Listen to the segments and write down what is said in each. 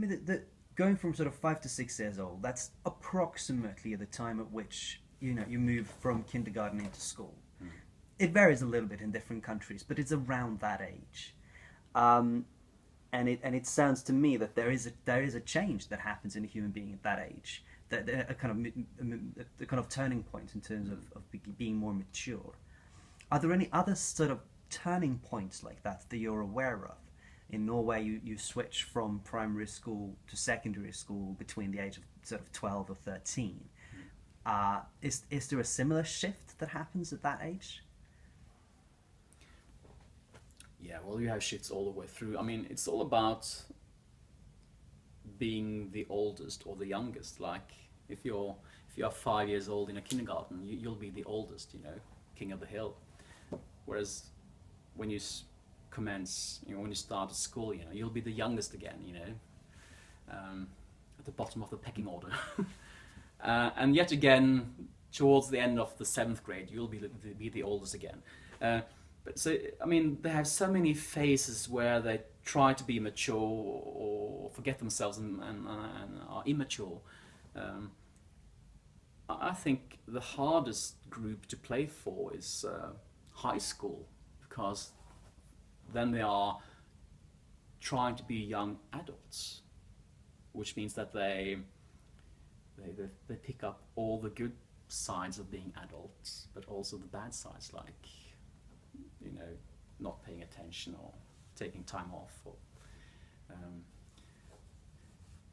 mean, the going from sort of 5 to 6 years old, that's approximately the time at which you move from kindergarten into school. It varies a little bit in different countries, but it's around that age. And it sounds to me that there is a change that happens in a human being at that age, that a kind of turning point in terms of being more mature. Are there any other sort of turning points like that you're aware of? In Norway, you switch from primary school to secondary school between the age of sort of 12 or 13. Is there a similar shift that happens at that age? Yeah, well, you have shifts all the way through. I mean, it's all about being the oldest or the youngest. Like, if you're 5 years old in a kindergarten, you'll be the oldest, king of the hill. Whereas when you commence, when you start at school, you'll be the youngest again, at the bottom of the pecking order. And yet again, towards the end of the 7th grade, you'll be the oldest again. But so, I mean, they have so many phases where they try to be mature or forget themselves and are immature. I think the hardest group to play for is high school, because then they are trying to be young adults, which means that they pick up all the good sides of being adults, but also the bad sides, like not paying attention or taking time off or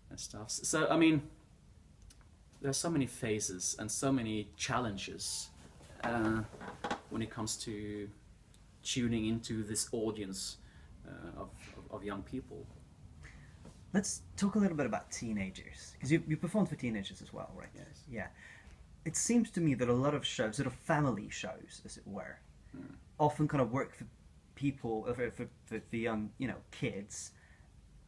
and stuff. So I mean, there's so many phases and so many challenges when it comes to tuning into this audience of young people. Let's talk a little bit about teenagers, because you performed for teenagers as well, right? Yes. Yeah. It seems to me that a lot of shows, sort of family shows, as it were, often kind of work for people, for young, kids,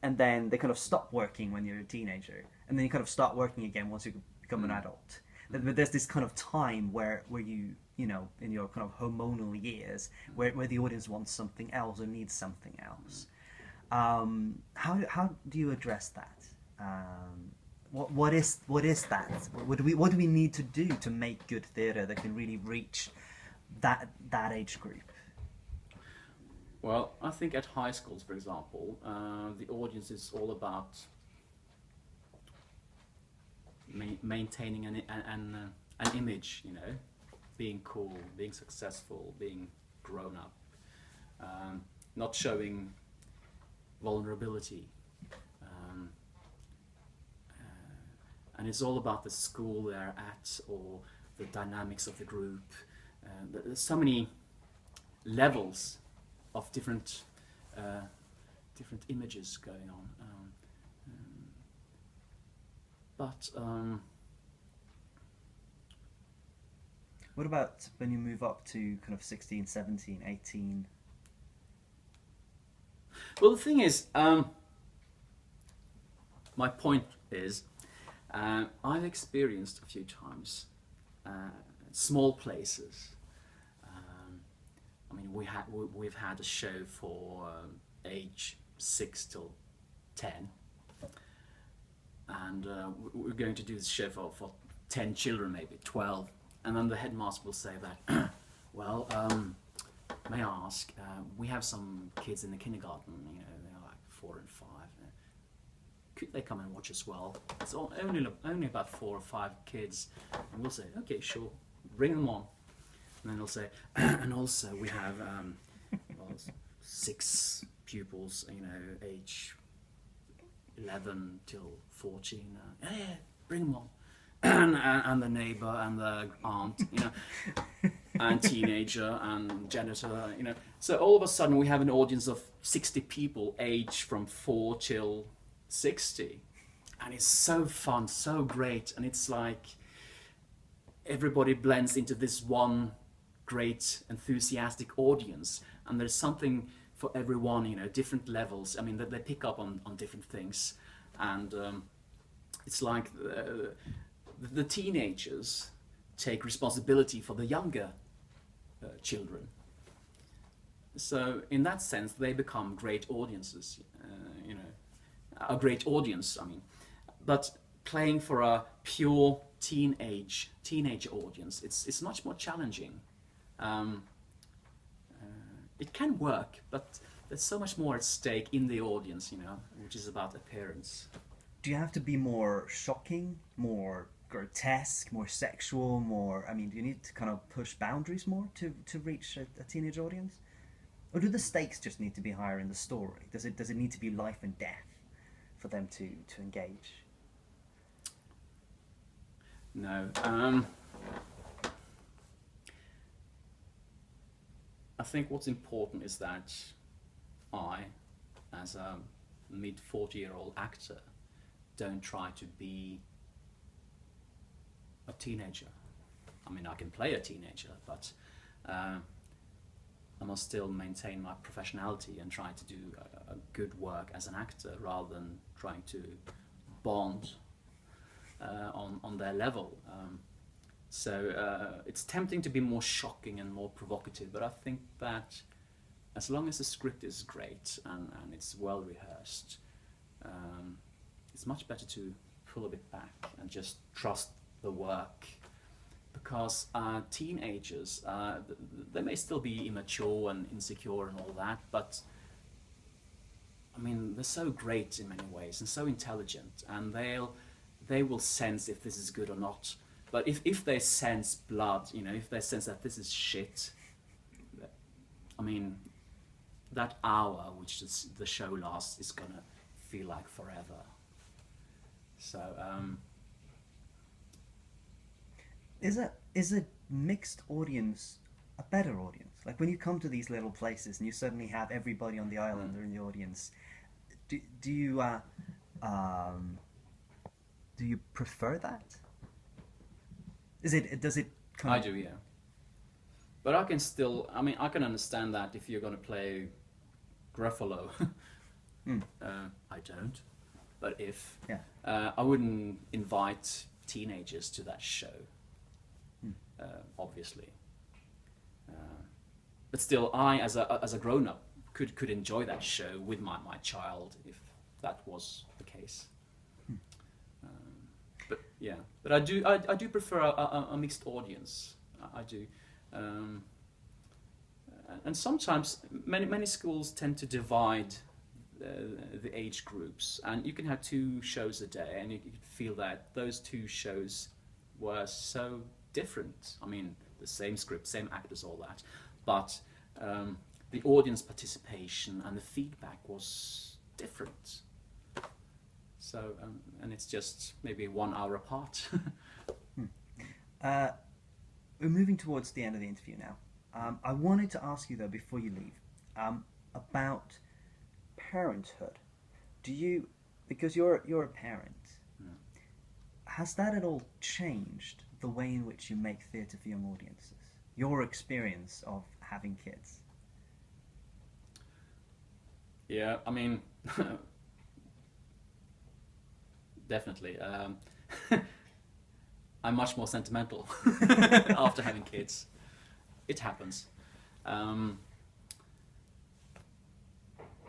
and then they kind of stop working when you're a teenager, and then you kind of start working again once you become an adult. But there's this kind of time where you, in your kind of hormonal years, where the audience wants something else or needs something else. How do you address that? What is that? What do we need to do to make good theatre that can really reach that age group? Well, I think at high schools, for example, the audience is all about maintaining an image, being cool, being successful, being grown up, not showing vulnerability, and it's all about the school they're at or the dynamics of the group. There's so many levels of different images going on, but what about when you move up to kind of 16, 17, 18? Well, the thing is, my point is, I've experienced a few times small places. I mean, we've had a show for age 6 till 10, and we're going to do this show for 10 children, maybe 12, and then the headmaster will say that, well, may I ask, we have some kids in the kindergarten, they're like 4 and 5. Could they come and watch as well? It's only about 4 or 5 kids, and we'll say, okay, sure, bring them on. And then they'll say, and also we have 6 pupils, age 11 till 14. Yeah, bring them on. And the neighbor and the aunt, and teenager and janitor, So all of a sudden we have an audience of 60 people, aged from 4 till 60, and it's so fun, so great, and it's like everybody blends into this one great enthusiastic audience, and there's something for everyone, different levels. I mean, they pick up on different things, and it's like the teenagers take responsibility for the younger children. So in that sense, they become great audiences, a great audience. I mean, but playing for a pure teenage audience, it's much more challenging. It can work, but there's so much more at stake in the audience, you know, which is about appearance. Do you have to be more shocking, more grotesque, more sexual, more? I mean, do you need to kind of push boundaries more to reach a teenage audience, or do the stakes just need to be higher in the story? Does it need to be life and death for them to engage? No. I think what's important is that I, as a mid-40-year-old actor, don't try to be a teenager. I mean, I can play a teenager, but I must still maintain my professionality and try to do a good work as an actor rather than trying to bond on their level. So it's tempting to be more shocking and more provocative, but I think that as long as the script is great and it's well rehearsed, it's much better to pull a bit back and just trust the work. Because teenagers, they may still be immature and insecure and all that, but I mean, they're so great in many ways and so intelligent, and they will sense if this is good or not. But if they sense blood, you know, if they sense that this is shit, I mean, that hour which the show lasts is gonna feel like forever. So is a mixed audience a better audience? Like when you come to these little places and you suddenly have everybody on the island or in the audience, do you prefer that? Does it kind I do, yeah. But I can still, I mean, I can understand that if you're going to play Gruffalo. I don't. But if I wouldn't invite teenagers to that show, obviously. But still, I, as a grown-up, could enjoy that show with my child if that was the case. But yeah, but I do prefer a mixed audience. I do, and sometimes many schools tend to divide the age groups, and you can have 2 shows a day, and you can feel that those 2 shows were so different. I mean, the same script, same actors, all that, but the audience participation and the feedback was different. So, and it's just maybe 1 hour apart. We're moving towards the end of the interview now. I wanted to ask you though, before you leave, about parenthood. Because you're a parent, has that at all changed the way in which you make theatre for young audiences? Your experience of having kids? Yeah, I mean, definitely. I'm much more sentimental after having kids. It happens.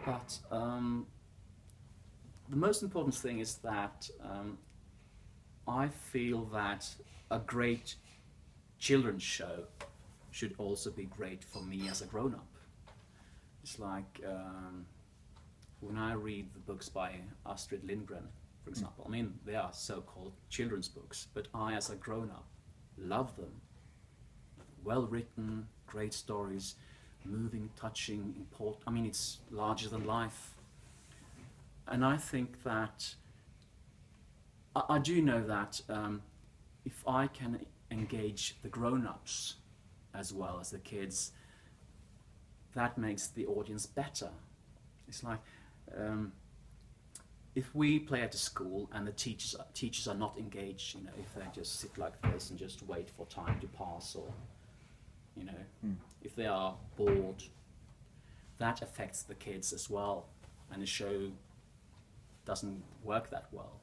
But the most important thing is that I feel that a great children's show should also be great for me as a grown-up. It's like when I read the books by Astrid Lindgren, for example. I mean, they are so-called children's books, but I, as a grown-up, love them. Well written, great stories, moving, touching, important. I mean, it's larger than life. And I think that I do know that if I can engage the grown-ups as well as the kids, that makes the audience better. It's like if we play at a school and the teachers are not engaged, you know, if they just sit like this and just wait for time to pass, or you know, if they are bored, that affects the kids as well, and the show doesn't work that well.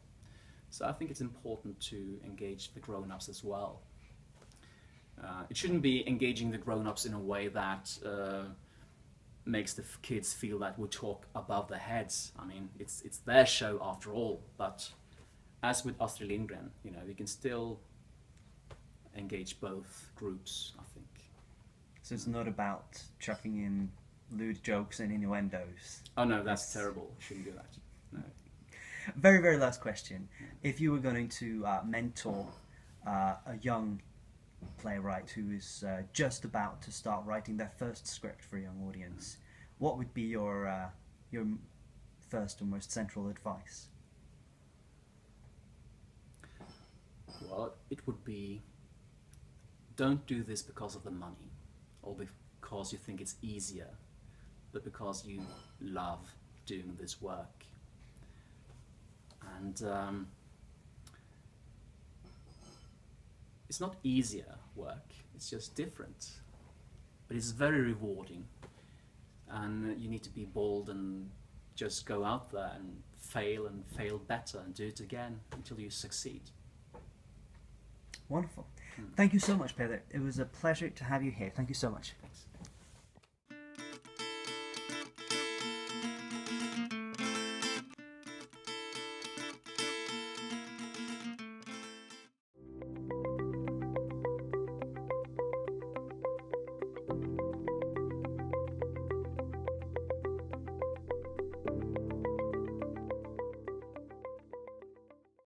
So I think it's important to engage the grown-ups as well. It shouldn't be engaging the grown-ups in a way that makes the kids feel that we talk above their heads. I mean, it's their show after all, but as with Astrid Lindgren, you know, we can still engage both groups, I think. So it's not about chucking in lewd jokes and innuendos. Oh no, that's terrible. Shouldn't do that. No. Very, very last question. If you were going to mentor a young playwright who is just about to start writing their first script for a young audience, what would be your first and most central advice? Well, it would be, don't do this because of the money or because you think it's easier, but because you love doing this work. And it's not easier work, it's just different. But it's very rewarding. And you need to be bold and just go out there and fail better and do it again until you succeed. Wonderful. Thank you so much, Peder. It was a pleasure to have you here. Thank you so much. Thanks.